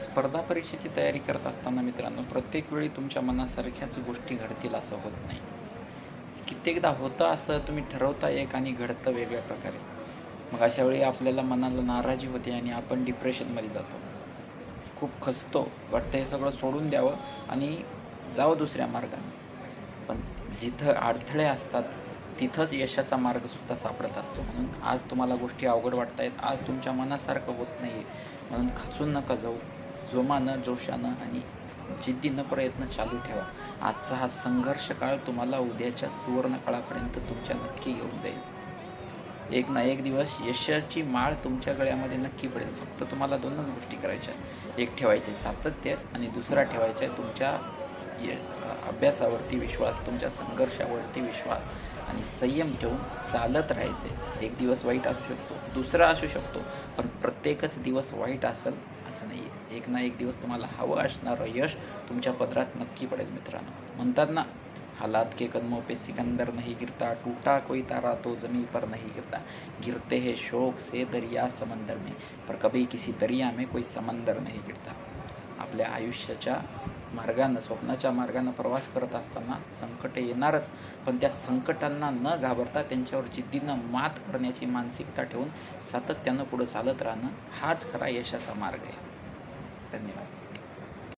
स्पर्धा परीक्षेची तयारी करत असताना मित्रांनो, प्रत्येक वेळी तुमच्या मनासारख्याच गोष्टी घडतील असं होत नाही. कित्येकदा होतं असं, तुम्ही ठरवता एक आणि घडतं वेगळ्या प्रकारे. मग अशा वेळी आपल्याला मनाला नाराजी होते आणि आपण डिप्रेशनमध्ये जातो. खूप खचतो, वाटतं हे सगळं सोडून द्यावं आणि जावं दुसऱ्या मार्गाने. पण जिथं अडथळे असतात तिथंच यशाचा मार्गसुद्धा सापडत असतो. म्हणून आज तुम्हाला गोष्टी अवघड वाटत आहेत, आज तुमच्या मनासारखं होत नाही आहे, म्हणून खचून नका जाऊ. जोमानं, जोशानं आणि जिद्दीनं प्रयत्न चालू ठेवा. आजचा हा संघर्ष काळ तुम्हाला उद्याच्या सुवर्ण काळापर्यंत तुमच्या नक्की घेऊन जाईल. एक ना एक दिवस यशाची माळ तुमच्या गळ्यामध्ये नक्की पडेल. फक्त तुम्हाला दोनच गोष्टी करायच्या. एक ठेवायचे सातत्य आणि दुसरा ठेवायचा आहे तुमच्या अभ्यासावरती विश्वास, तुमच्या संघर्षावरती विश्वास आणि संयम ठेवून चालत राहायचे. एक दिवस वाईट असू शकतो, दुसरा असू शकतो, पण प्रत्येकच दिवस वाईट असेल असं नाही आहे. एक ना एक दिवस तुम्हाला हवं असणारं यश तुमच्या पदरात नक्की पडेल मित्रांनो. म्हणतात ना, हालात के कदमों पे सिकंदर नहीं गिरता, टूटा कोई तारा तो ज़मीन पर नहीं गिरता, गिरते हैं शौक से दरिया समंदर में, पर कभी किसी दरिया में कोई समंदर नहीं गिरता. आपल्या आयुष्याच्या मार्गानं, स्वप्नाच्या मार्गानं प्रवास करत असताना संकटे येणारच, पण त्या संकटांना न घाबरता त्यांच्यावर जिद्दीनं मात करण्याची मानसिकता ठेवून सातत्यानं पुढं चालत राहणं हाच खरा यशाचा मार्ग आहे. धन्यवाद.